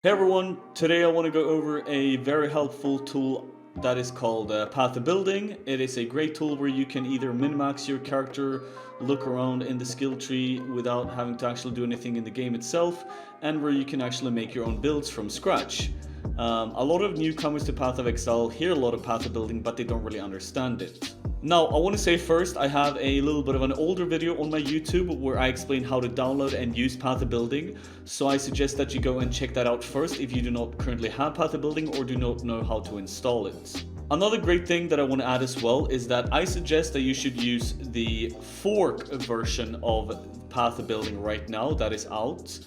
Hey everyone, today I want to go over a very helpful tool that is called Path to Building. It is a great tool where you can either min-max your character, look around in the skill tree without having to actually do anything in the game itself, and where you can actually make your own builds from scratch. A lot of newcomers to Path of Exile hear a lot of Path to Building, but they don't really understand it. Now, I want to say first, I have a little bit of an older video on my YouTube where I explain how to download and use Path to Building, so I suggest that you go and check that out first if you do not currently have Path to Building or do not know how to install it. Another great thing that I want to add as well is that I suggest that you should use the fork version of Path to Building right now that is out.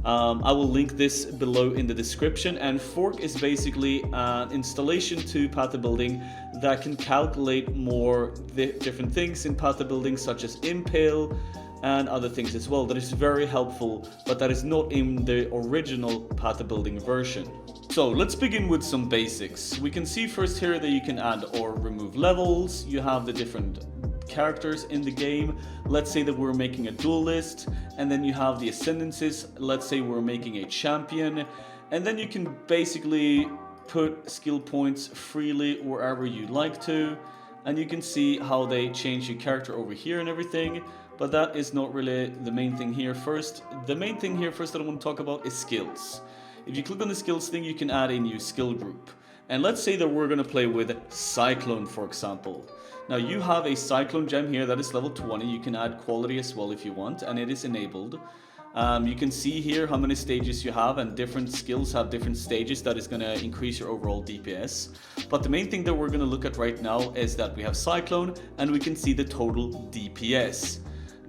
I will link this below in the description, and fork is basically an installation to Path to Building that can calculate more different things in Path to Building, such as impale and other things as well. That is very helpful, but that is not in the original Path to Building version. So let's begin with some basics. We can see first here that you can add or remove levels. You have the different characters in the game. Let's say that we're making a duelist, and then you have the ascendances. Let's say we're making a champion, and then you can basically put skill points freely wherever you like to, and you can see how they change your character over here and everything. But that is not really the main thing here. The main thing here first that I want to talk about is skills. If you click on the skills thing, you can add a new skill group. And let's say that we're going to play with Cyclone, for example. Now you have a Cyclone gem here that is level 20. You can add quality as well if you want, and it is enabled. You can see here how many stages you have, and different skills have different stages that is going to increase your overall DPS. But the main thing that we're going to look at right now is that we have Cyclone, and we can see the total DPS.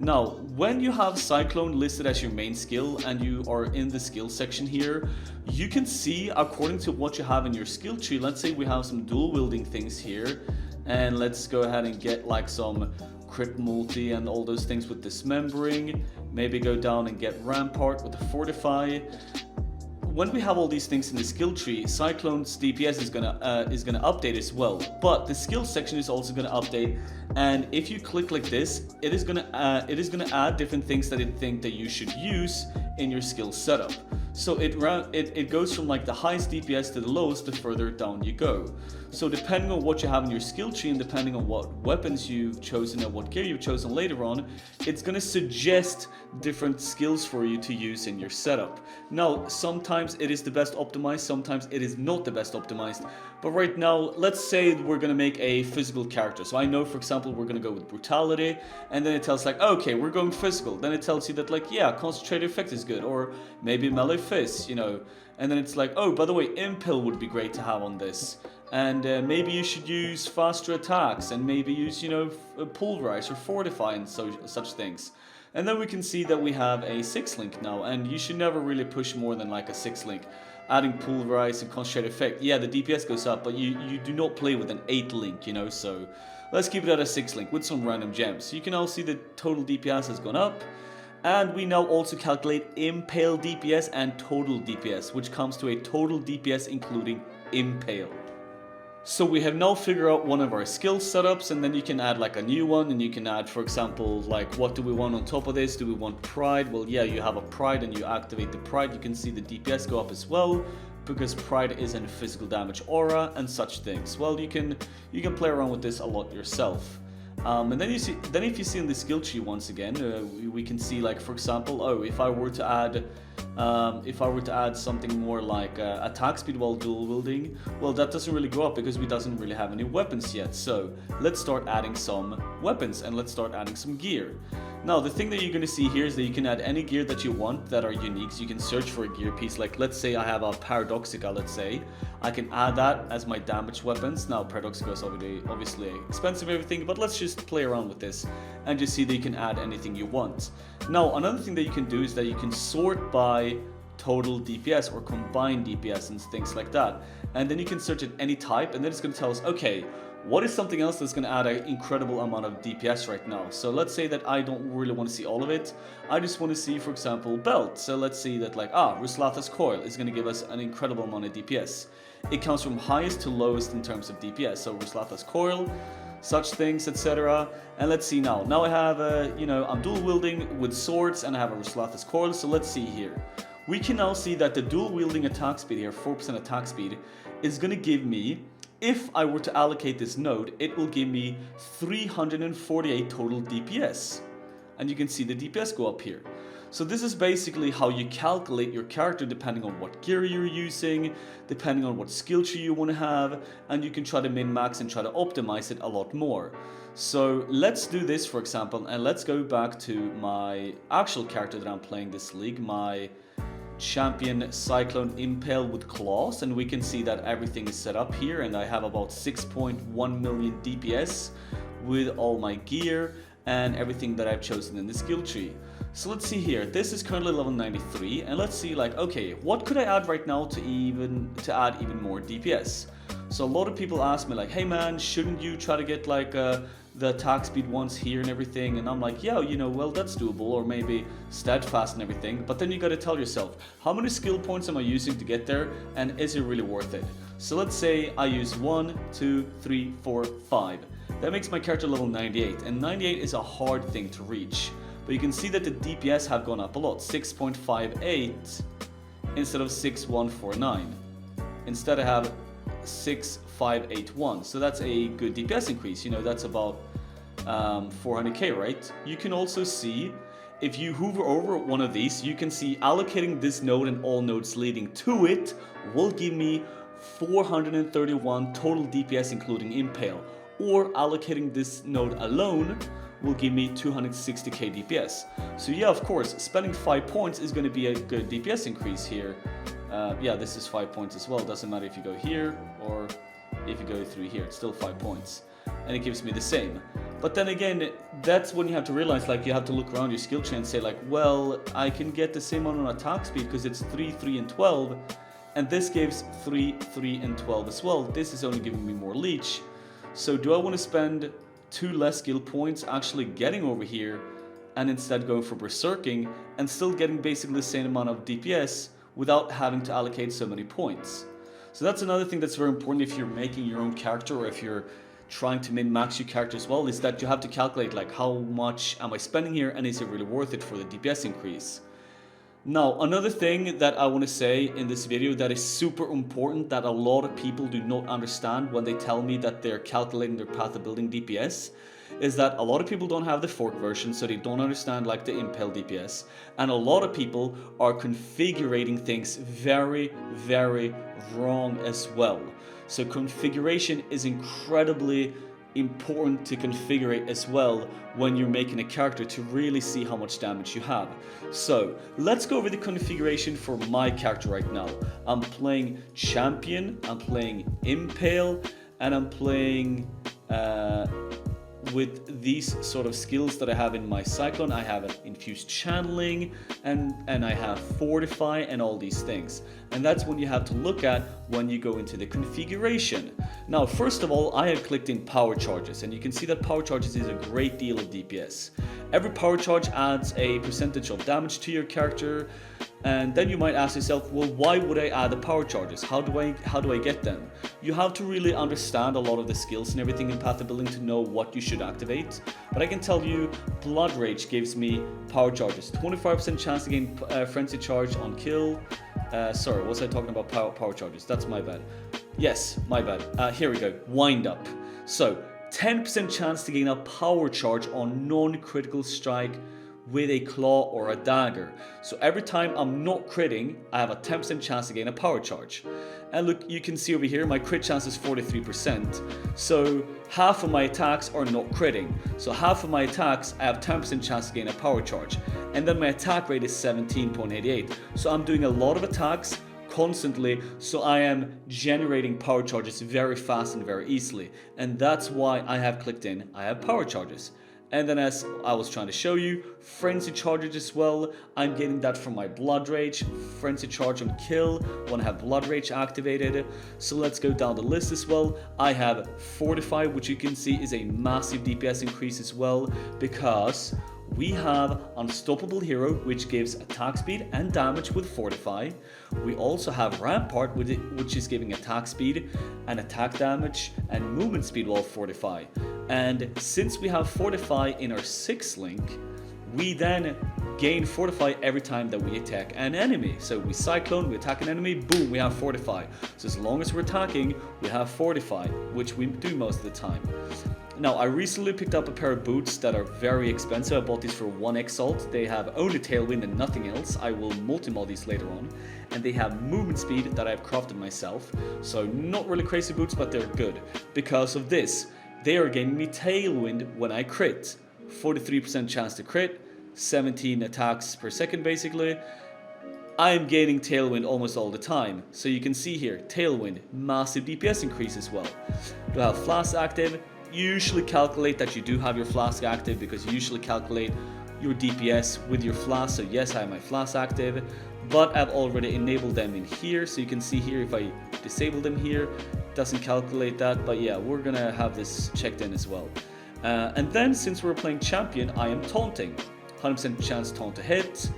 Now, when you have Cyclone listed as your main skill and you are in the skill section here, you can see according to what you have in your skill tree. Let's say we have some dual wielding things here, and let's go ahead and get like some crit multi and all those things with dismembering. Maybe go down and get Rampart with the fortify. When we have all these things in the skill tree, Cyclone's DPS is gonna update as well. But the skill section is also gonna update, and if you click like this, it is gonna add different things that it think that you should use in your skill setup. So it goes from like the highest DPS to the lowest the further down you go. So depending on what you have in your skill tree and depending on what weapons you've chosen and what gear you've chosen later on, it's going to suggest different skills for you to use in your setup. Now, sometimes it is the best optimized, sometimes it is not the best optimized. But right now, let's say we're going to make a physical character. So I know, for example, we're going to go with brutality, and then it tells like, okay, we're going physical. Then it tells you that like, yeah, concentrated effect is good, or maybe melee fist, you know. And then it's like, oh, by the way, impale would be great to have on this. And maybe you should use faster attacks, and maybe use, you know, pulverize or fortify and such things. And then we can see that we have a 6-link now, and you should never really push more than like a 6-link. Adding pulverize and concentrated effect, yeah, the DPS goes up, but you do not play with an 8-link, you know, so let's keep it at a 6-link with some random gems. So you can now see the total DPS has gone up. And we now also calculate impale DPS and total DPS, which comes to a total DPS including impale. So we have now figured out one of our skill setups, and then you can add like a new one, and you can add, for example, like what do we want on top of this? Do we want pride? Well, yeah, you have a pride and you activate the pride. You can see the DPS go up as well, because pride is in physical damage aura and such things. Well, you can play around with this a lot yourself. And then if you see in the skill tree once again, we can see like, for example, oh, if I were to add something more like attack speed while dual wielding, well, that doesn't really go up because we doesn't really have any weapons yet. So let's start adding some weapons and let's start adding some gear. Now, the thing that you're going to see here is that you can add any gear that you want that are unique. So you can search for a gear piece. Like, let's say I have a Paradoxica, let's say. I can add that as my damage weapons. Now, Paradoxica is obviously expensive and everything, but let's just play around with this and just see that you can add anything you want. Now, another thing that you can do is that you can sort by total DPS or combined DPS and things like that. And then you can search at any type, and then it's going to tell us, okay, what is something else that's going to add an incredible amount of DPS right now? So let's say that I don't really want to see all of it. I just want to see, for example, belt. So let's see that like, Ruslatha's Coil is going to give us an incredible amount of DPS. It counts from highest to lowest in terms of DPS. So Ruslatha's Coil, such things, etc. And let's see now. Now I have, I'm dual wielding with swords and I have a Ruslatha's Coil. So let's see here. we can now see that the dual wielding attack speed here, 4% attack speed, is going to give me, if I were to allocate this node, it will give me 348 total DPS. And you can see the DPS go up here. So this is basically how you calculate your character depending on what gear you're using, depending on what skill tree you want to have, and you can try to min-max and try to optimize it a lot more. So let's do this, for example, and let's go back to my actual character that I'm playing this league, my champion Cyclone Impale with claws, and we can see that everything is set up here, and I have about 6.1 million DPS with all my gear and everything that I've chosen in the skill tree. So let's see here, this is currently level 93, and let's see, like, okay, what could I add right now to add even more DPS? So a lot of people ask me like, hey man, shouldn't you try to get like the attack speed ones here and everything? And I'm like, yeah, you know, well, that's doable, or maybe steadfast and everything. But then you gotta tell yourself, how many skill points am I using to get there, and is it really worth it? So let's say I use 1, 2, 3, 4, 5. That makes my character level 98, and 98 is a hard thing to reach. But you can see that the DPS have gone up a lot, 6.58 instead of 6149. Instead I have 6581, so that's a good DPS increase. You know, that's about 400k, right? You can also see, if you hover over one of these, you can see allocating this node and all nodes leading to it will give me 431 total DPS including Impale, or allocating this node alone will give me 260k DPS. So yeah, of course, spending 5 points is going to be a good DPS increase here. Yeah, this is 5 points as well. Doesn't matter if you go here or if you go through here, it's still 5 points. And it gives me the same. But then again, that's when you have to realize, like, you have to look around your skill tree and say like, well, I can get the same amount on attack speed because it's 3, 3, and 12. And this gives 3, 3, and 12 as well. This is only giving me more leech. So do I want to spend 2 less skill points actually getting over here and instead going for berserking and still getting basically the same amount of DPS without having to allocate so many points? So that's another thing that's very important if you're making your own character, or if you're trying to min-max your character as well, is that you have to calculate like, how much am I spending here and is it really worth it for the DPS increase? Now, another thing that I want to say in this video that is super important that a lot of people do not understand when they tell me that they're calculating their path of building DPS is that a lot of people don't have the fork version, so they don't understand like the Impale DPS, and a lot of people are configuring things very, very wrong as well. So configuration is incredibly important to configure it as well when you're making a character to really see how much damage you have. So let's go over the configuration for my character right now. I'm playing champion, I'm playing Impale, and I'm playing with these sort of skills that I have in my Cyclone. I have an infused channeling and I have fortify and all these things. And that's when you have to look at when you go into the configuration. Now, first of all, I have clicked in power charges, and you can see that power charges is a great deal of DPS. Every power charge adds a percentage of damage to your character, and then you might ask yourself, well, why would I add the power charges? How do I get them? You have to really understand a lot of the skills and everything in Path of Building to know what you should activate. But I can tell you, Blood Rage gives me power charges, 25% chance to gain Frenzy Charge on kill. Sorry, was I talking about power charges? That's my bad. Yes, my bad. Here we go. Wind Up. So 10% chance to gain a power charge on non-critical strike with a claw or a dagger. So every time I'm not critting, I have a 10% chance to gain a power charge. And look, you can see over here, my crit chance is 43%. So half of my attacks are not critting. So half of my attacks, I have 10% chance to gain a power charge. And then my attack rate is 17.88. So I'm doing a lot of attacks constantly, so I am generating power charges very fast and very easily. And that's why I have clicked in, I have power charges. And then, as I was trying to show you, Frenzy Charges as well. I'm getting that from my Blood Rage. Frenzy Charge on kill when I have Blood Rage activated. So let's go down the list as well. I have Fortify, which you can see is a massive DPS increase as well, because we have Unstoppable Hero, which gives attack speed and damage with Fortify. We also have Rampart, which is giving attack speed and attack damage and movement speed while Fortify. And since we have Fortify in our 6th link, we then gain Fortify every time that we attack an enemy. So we Cyclone, we attack an enemy, boom, we have Fortify. So as long as we're attacking, we have Fortify, which we do most of the time. Now, I recently picked up a pair of boots that are very expensive. I bought these for 1x salt. They have only Tailwind and nothing else. I will multi-mod these later on. And they have movement speed that I've crafted myself. So not really crazy boots, but they're good. Because of this, they are giving me Tailwind when I crit. 43% chance to crit, 17 attacks per second basically. I'm gaining Tailwind almost all the time. So you can see here, Tailwind, massive DPS increase as well. Do I have Flask active? Usually calculate that you do have your Flask active, because you usually calculate your DPS with your Flask. So yes, I have my Flask active, but I've already enabled them in here. So you can see here, if I disable them here, it doesn't calculate that. But yeah, we're gonna have this checked in as well. And then since we're playing champion, I am taunting. 100% chance taunt to hit.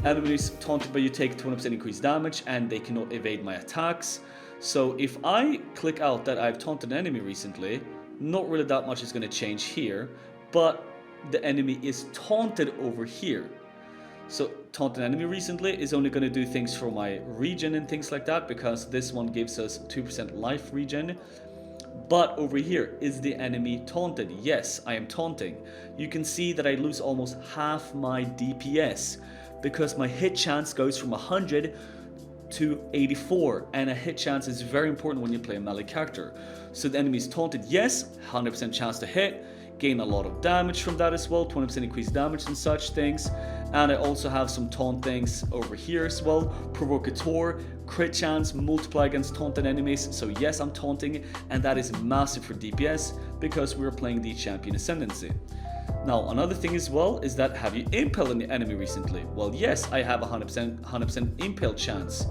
Enemies taunted by you take 20% increased damage and they cannot evade my attacks. So if I click out that I've taunted an enemy recently, not really that much is going to change here, but the enemy is taunted over here. So taunt an enemy recently is only going to do things for my regen and things like that, because this one gives us 2% life regen. But over here, is the enemy taunted? Yes, I am taunting. You can see that I lose almost half my DPS because my hit chance goes from 100 to 84, and a hit chance is very important when you play a melee character. So the enemy is taunted, yes, 100% chance to hit, gain a lot of damage from that as well, 20% increased damage and such things. And I also have some taunt things over here as well. Provocateur, crit chance, multiply against taunted enemies. So yes, I'm taunting, and that is massive for DPS because we're playing the champion ascendancy. Now, another thing as well is that, have you impaled an enemy recently? Well, yes, I have a 100% impale chance.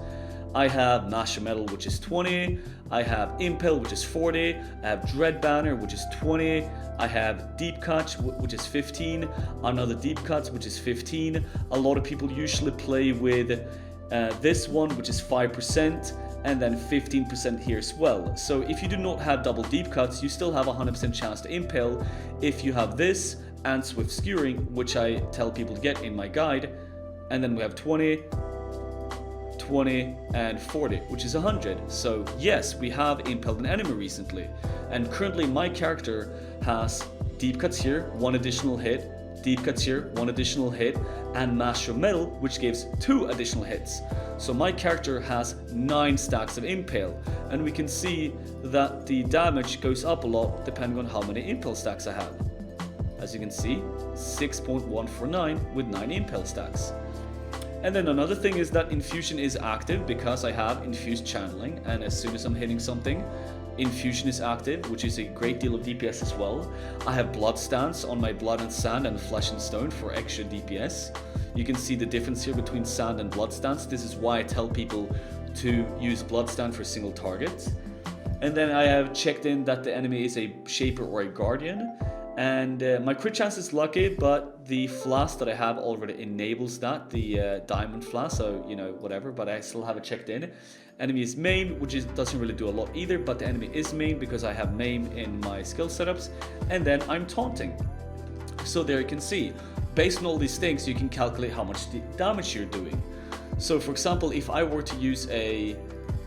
I have Master Metal, which is 20. I have Impale, which is 40. I have Dread Banner, which is 20. I have Deep Cut, which is 15. Another Deep Cut, which is 15. A lot of people usually play with this one, which is 5%, and then 15% here as well. So if you do not have double Deep Cuts, you still have a 100% chance to Impale if you have this and Swift Skewering, which I tell people to get in my guide. And then we have 20, 20, and 40, which is 100. So yes, we have impaled an enemy recently. And currently my character has Deep Cuts here, 1 additional hit, Deep Cuts here, 1 additional hit, and Master Metal, which gives 2 additional hits. So my character has 9 stacks of Impale, and we can see that the damage goes up a lot depending on how many Impale stacks I have. As you can see, 6.149 with 9 Impale stacks. And then another thing is that Infusion is active because I have Infused Channeling, and as soon as I'm hitting something, Infusion is active, which is a great deal of DPS as well. I have Blood Stance on my Blood and Sand and Flesh and Stone for extra DPS. You can see the difference here between Sand and Blood Stance. This is why I tell people to use Blood Stance for single targets. And then I have checked in that the enemy is a Shaper or a Guardian. And my crit chance is lucky, but the flask that I have already enables that, the diamond flask, so you know, whatever, but I still have it checked in. Enemy is main, which doesn't really do a lot either, but the enemy is main because I have main in my skill setups, and then I'm taunting. So there you can see, based on all these things, you can calculate how much damage you're doing. So for example, if I were to use a,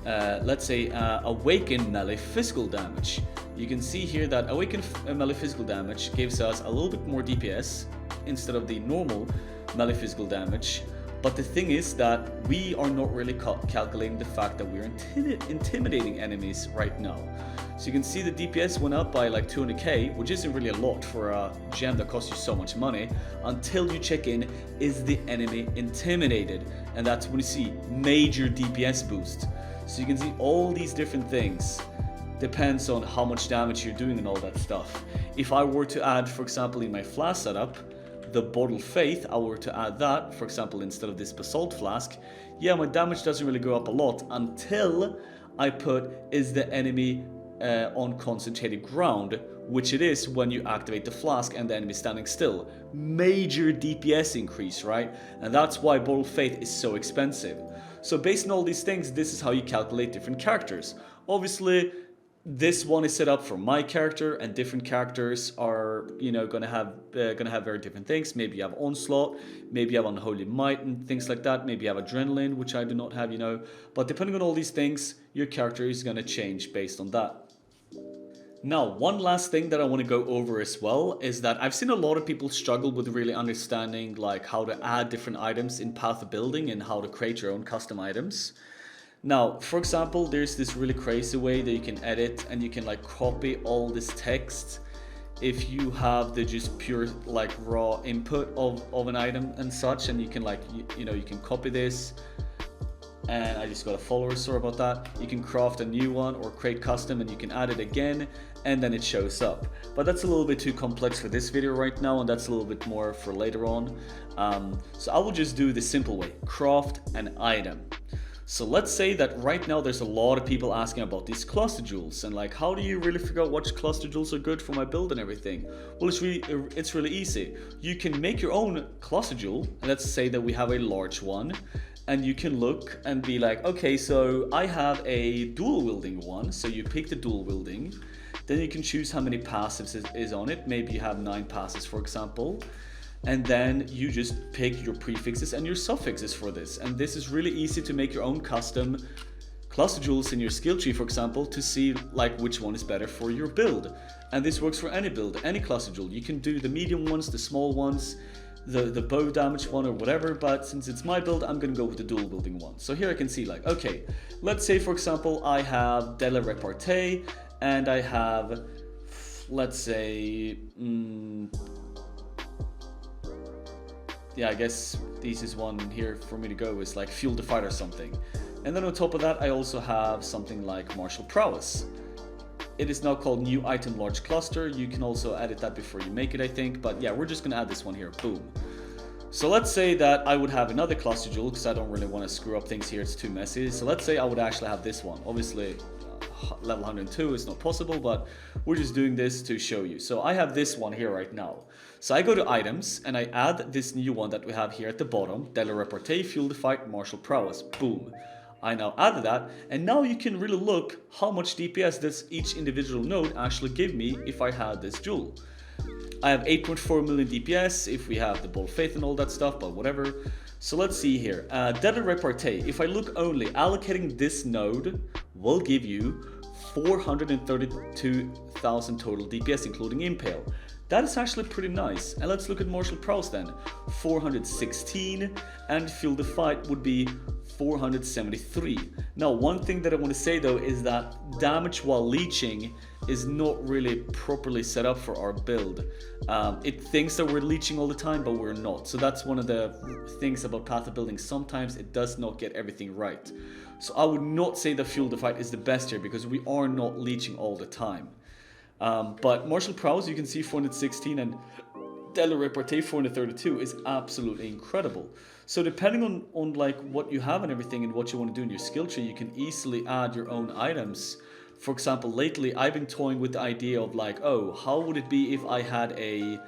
let's say, Awaken melee physical damage, you can see here that Awaken melee physical damage gives us a little bit more DPS instead of the normal melee physical damage. But the thing is that we are not really calculating the fact that we're intimidating enemies right now. So you can see the DPS went up by like 200k, which isn't really a lot for a gem that costs you so much money, until you check in, is the enemy intimidated? And that's when you see major DPS boost. So you can see all these different things. Depends on how much damage you're doing and all that stuff. If I were to add, for example, in my flask setup, the Bottle Faith, I were to add that, for example, instead of this Basalt Flask, yeah, my damage doesn't really go up a lot until I put, is the enemy on concentrated ground, which it is when you activate the flask and the enemy standing still. Major DPS increase, right? And that's why Bottle Faith is so expensive. So based on all these things, this is how you calculate different characters. Obviously, this one is set up for my character, and different characters are, gonna have very different things. Maybe you have Onslaught, maybe you have Unholy Might and things like that. Maybe you have Adrenaline, which I do not have, But depending on all these things, your character is gonna change based on that. Now, one last thing that I want to go over as well is that I've seen a lot of people struggle with really understanding like how to add different items in Path of Building and how to create your own custom items. Now, for example, there's this really crazy way that you can edit and you can like copy all this text if you have the just pure like raw input of an item and such, and you can like, you can copy this. And I just got a follower, sorry about that. You can craft a new one or create custom, and you can add it again and then it shows up. But that's a little bit too complex for this video right now, and that's a little bit more for later on. So I will just do the simple way, craft an item. So let's say that right now there's a lot of people asking about these cluster jewels and like, how do you really figure out which cluster jewels are good for my build and everything? Well, it's really easy. You can make your own cluster jewel, and let's say that we have a large one. And you can look and be like, okay, so I have a dual wielding one. So you pick the dual wielding, then you can choose how many passives is on it. Maybe you have 9 passives, for example. And then you just pick your prefixes and your suffixes for this. And this is really easy to make your own custom cluster jewels in your skill tree, for example, to see like which one is better for your build. And this works for any build, any cluster jewel. You can do the medium ones, the small ones, the bow damage one or whatever, but since it's my build, I'm gonna go with the dual wielding one. So here I can see like, okay, let's say for example I have de la Repartee and I have, let's say, yeah, I guess this is one here for me to go is like Fuel the Fight or something. And then on top of that I also have something like Martial Prowess. It is now called New Item Large Cluster. You can also edit that before you make it, I think. But yeah, we're just gonna add this one here, boom. So let's say that I would have another cluster jewel, because I don't really want to screw up things here, it's too messy. So let's say I would actually have this one. Obviously, level 102 is not possible, but we're just doing this to show you. So I have this one here right now. So I go to items, and I add this new one that we have here at the bottom, de la Repartee, Fuel the Fight, Martial Prowess, boom. I now added that, and now you can really look how much DPS does each individual node actually give me if I had this jewel. I have 8.4 million DPS if we have the Ball of Faith and all that stuff, but whatever. So let's see here. De la Repartee, if I look only, allocating this node will give you 432,000 total DPS, including Impale. That is actually pretty nice. And let's look at Martial Prowess then. 416, and Fuel the Fight would be 473. Now, one thing that I want to say though is that damage while leeching is not really properly set up for our build. It thinks that we're leeching all the time, but we're not. So that's one of the things about Path of Building. Sometimes it does not get everything right. So I would not say that Fuel the Fight is the best here, because we are not leeching all the time. But Martial Prowess, you can see 416, and de la Repartee 432 is absolutely incredible. So depending on like what you have and everything and what you want to do in your skill tree, you can easily add your own items. For example, lately I've been toying with the idea of like, oh, how would it be if I had a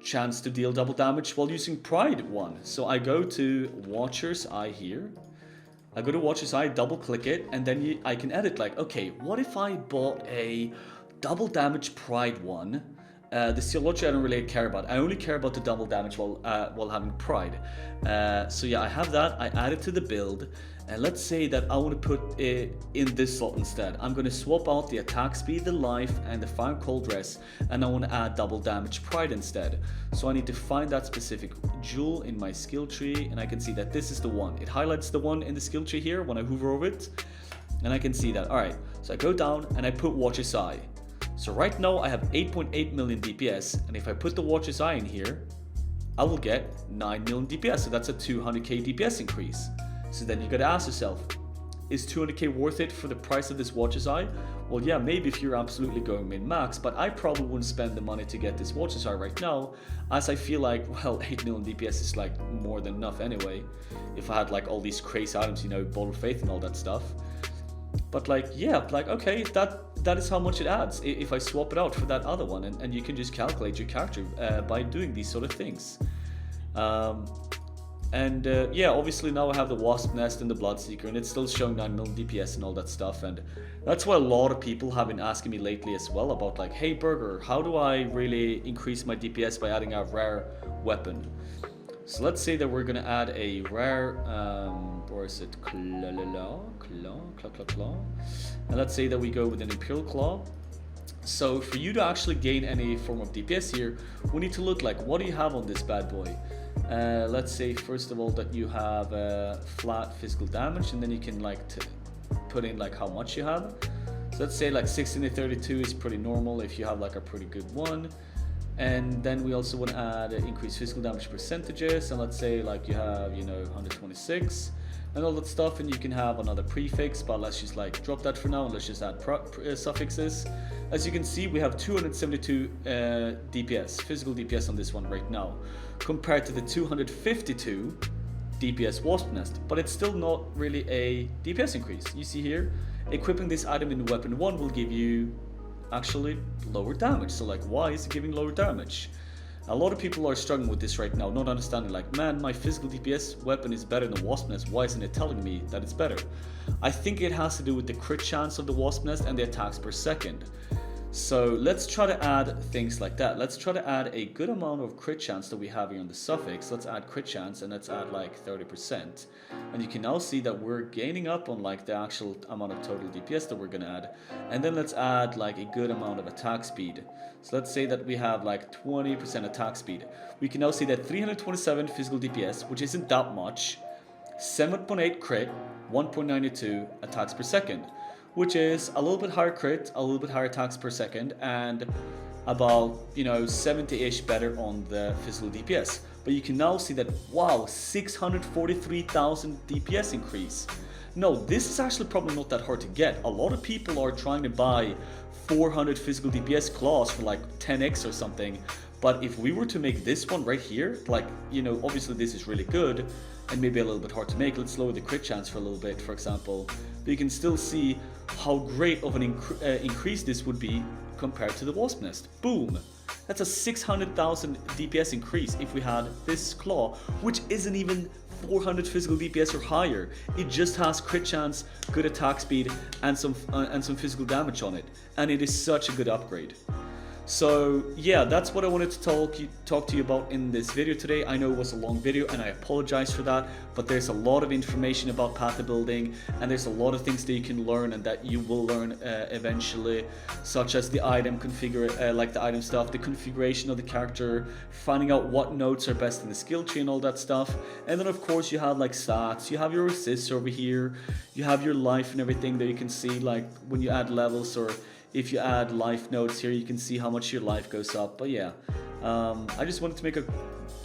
chance to deal double damage while using Pride 1? So I go to Watcher's Eye here. I go to Watcher's Eye, double click it, and then I can edit like, okay, what if I bought a double damage Pride 1? The Theology I don't really care about. I only care about the double damage while having Pride. So yeah, I have that. I add it to the build. And let's say that I want to put it in this slot instead. I'm going to swap out the attack speed, the life, and the fire cold rest, and I want to add double damage Pride instead. So I need to find that specific jewel in my skill tree, and I can see that this is the one. It highlights the one in the skill tree here when I hover over it, and I can see that. Alright, so I go down and I put Watcher's Eye. So right now I have 8.8 million DPS, and if I put the Watcher's Eye in here, I will get 9 million DPS, so that's a 200k DPS increase. So then you gotta ask yourself, is 200k worth it for the price of this Watcher's Eye? Well, yeah, maybe if you're absolutely going min-max, but I probably wouldn't spend the money to get this Watcher's Eye right now, as I feel like, well, 8 million DPS is like more than enough anyway. If I had like all these crazy items, you know, Ball of Faith and all that stuff. But like, yeah, like, okay, that is how much it adds if I swap it out for that other one, and you can just calculate your character by doing these sort of things. And yeah, obviously now I have the Wasp Nest and the Bloodseeker, and it's still showing 9 million DPS and all that stuff. And that's why a lot of people have been asking me lately as well about like, hey Burger, how do I really increase my DPS by adding a rare weapon? So let's say that we're gonna add a rare, or is it claw? And let's say that we go with an Imperial Claw. So for you to actually gain any form of DPS here, we need to look like, what do you have on this bad boy? Let's say first of all that you have flat physical damage, and then you can like put in like how much you have. So let's say like 16 to 32 is pretty normal if you have like a pretty good one. And then we also want to add increased physical damage percentages, and let's say like you have, you know, 126 and all that stuff, and you can have another prefix, but let's just like drop that for now and let's just add suffixes. As you can see, we have 272 DPS, physical DPS on this one right now, compared to the 252 DPS Wasp Nest, but it's still not really a DPS increase. You see here, equipping this item in weapon 1 will give you actually lower damage. So like, why is it giving lower damage? A lot of people are struggling with this right now, not understanding like, man, my physical DPS weapon is better than Wasp Nest, why isn't it telling me that it's better? I think it has to do with the crit chance of the Wasp Nest and the attacks per second. So let's try to add things like that. Let's try to add a good amount of crit chance that we have here on the suffix. Let's add crit chance, and let's add like 30%. And you can now see that we're gaining up on like the actual amount of total DPS that we're gonna add. And then let's add like a good amount of attack speed. So let's say that we have like 20% attack speed. We can now see that 327 physical DPS, which isn't that much, 7.8 crit, 1.92 attacks per second, which is a little bit higher crit, a little bit higher attacks per second, and about, you know, 70-ish better on the physical DPS. But you can now see that, wow, 643,000 DPS increase. No, this is actually probably not that hard to get. A lot of people are trying to buy 400 physical DPS claws for like 10x or something. But if we were to make this one right here, like, you know, obviously this is really good and maybe a little bit hard to make. Let's lower the crit chance for a little bit, for example. But you can still see how great of an increase this would be compared to the Wasp Nest. Boom! That's a 600,000 DPS increase if we had this claw, which isn't even 400 physical DPS or higher. It just has crit chance, good attack speed, and some physical damage on it, and it is such a good upgrade. So yeah, that's what I wanted to talk to you about in this video today. I know it was a long video and I apologize for that, but there's a lot of information about path building, and there's a lot of things that you can learn and that you will learn eventually, such as the item like the item stuff, the configuration of the character, finding out what nodes are best in the skill tree and all that stuff. And then of course you have like stats, you have your assists over here, you have your life and everything that you can see, like when you add levels, or if you add life nodes here, you can see how much your life goes up. But yeah, I just wanted to make a,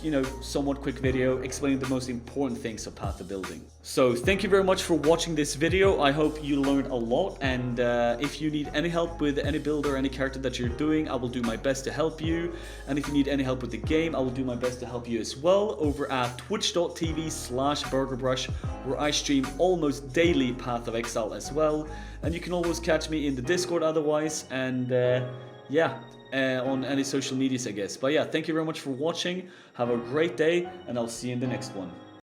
you know, somewhat quick video explaining the most important things of path building. So thank you very much for watching this video. I hope you learned a lot, and if you need any help with any build or any character that you're doing, I will do my best to help you. And if you need any help with the game, I will do my best to help you as well over at twitch.tv/burgerbrush, where I stream almost daily Path of Exile as well. And you can always catch me in the Discord otherwise, and yeah, on any social medias, I guess. But yeah, thank you very much for watching. Have a great day, and I'll see you in the next one.